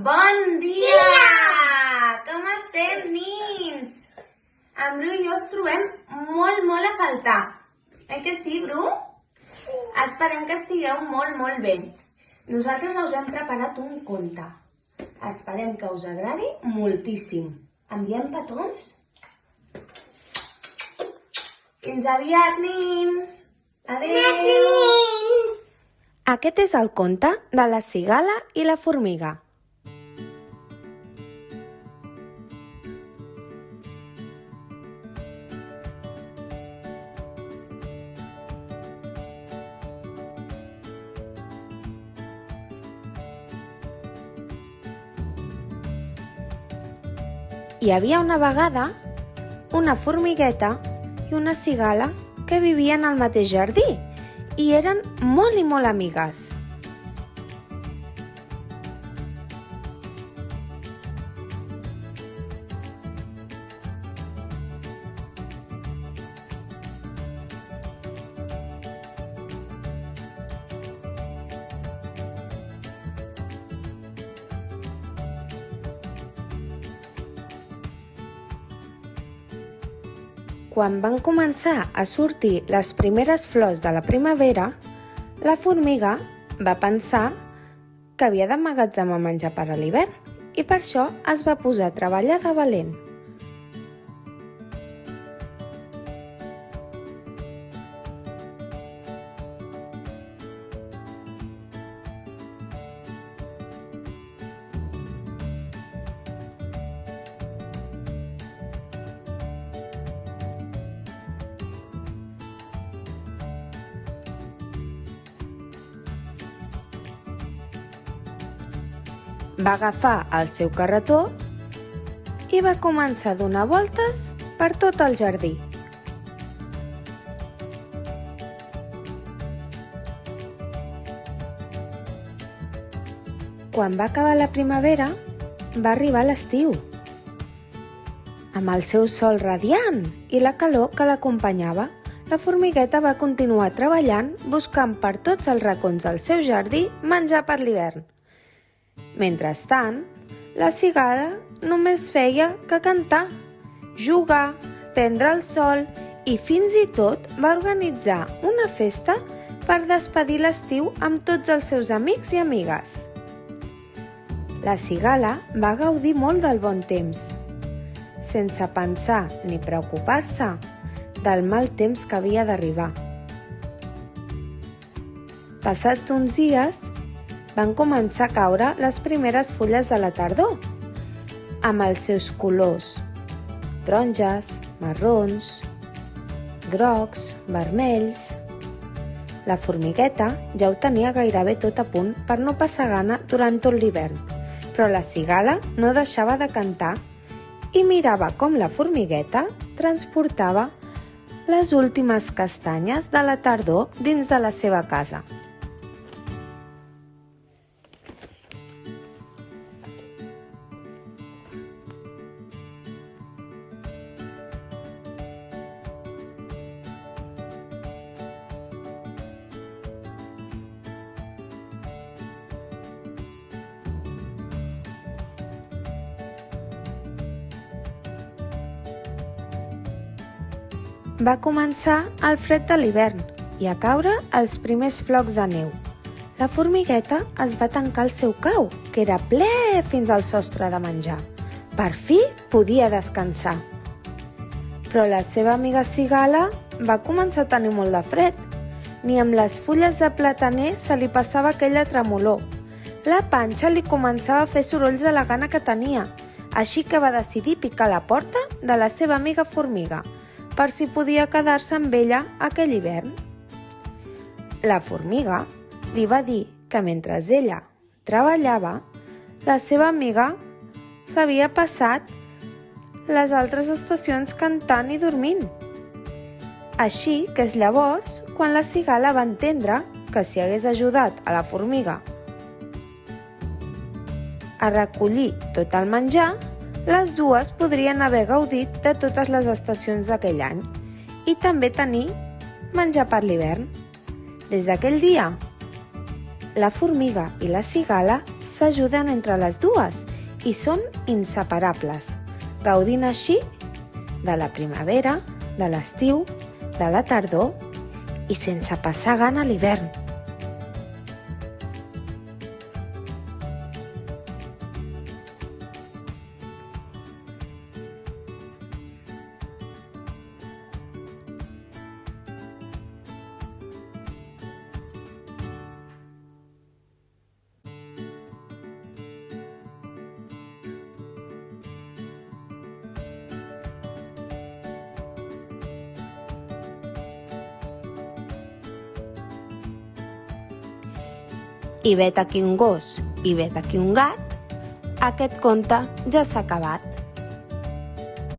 Bon dia! Com estem, nins? En Bru i jo us trobem molt a faltar. Que sí, Bru? Sí. Esperem que estigueu molt bé. Nosaltres us hem preparat un conte. Esperem que us agradi moltíssim. Enviem petons? Fins aviat, nins! Adéu! Aquest és el conte de la cigala i la formiga. Hi havia una vegada una formigueta i una cigala que vivien al mateix jardí i eren molt i molt amigues. Quan van començar a sortir les primeres flors de la primavera, la formiga va pensar que havia d'emmagatzemar menjar per a l'hivern i per això es va posar a treballar de valent. Va agafar el seu carretó i va començar a donar voltes per tot el jardí. Quan va acabar la primavera, va arribar l'estiu, amb el seu sol radiant i la calor que l'acompanyava. La formigueta va continuar treballant buscant per tots els racons del seu jardí menjar per l'hivern. Mentrestant, la cigala només feia que cantar, jugar, prendre el sol i fins i tot va organitzar una festa per despedir l'estiu amb tots els seus amics i amigues. La cigala va gaudir molt del bon temps, sense pensar ni preocupar-se del mal temps que havia d'arribar. Passats uns dies, van començar a caure les primeres fulles de la tardor, amb els seus colors taronges, marrons, grocs, vermells. La formigueta ja ho tenia gairebé tot a punt per no passar gana durant tot l'hivern, però la cigala no deixava de cantar i mirava com la formigueta transportava les últimes castanyes de la tardor dins de la seva casa. Va començar el fred de l'hivern i a caure els primers flocs de neu. La formigueta es va tancar al seu cau, que era ple fins al sostre de menjar. Per fi podia descansar. Però la seva amiga cigala va començar a tenir molt de fred. Ni amb les fulles de plataner se li passava aquella tremolor. La panxa li començava a fer sorolls de la gana que tenia, així que va decidir picar la porta de la seva amiga formiga, per si podia quedar-se amb ella aquell hivern. La formiga li va dir que mentre ella treballava, la seva amiga s'havia passat les altres estacions cantant i dormint. Així que és llavors quan la cigala va entendre que si hagués ajudat a la formiga a recollir tot el menjar, les dues podrien haver gaudit de totes les estacions d'aquell any i també tenir menjar per l'hivern. Des d'aquell dia, la formiga i la cigala s'ajuden entre les dues i són inseparables, gaudint així de la primavera, de l'estiu, de la tardor i sense passar gana a l'hivern. I vet aquí un gos i vet aquí un gat, aquest conte ja s'ha acabat.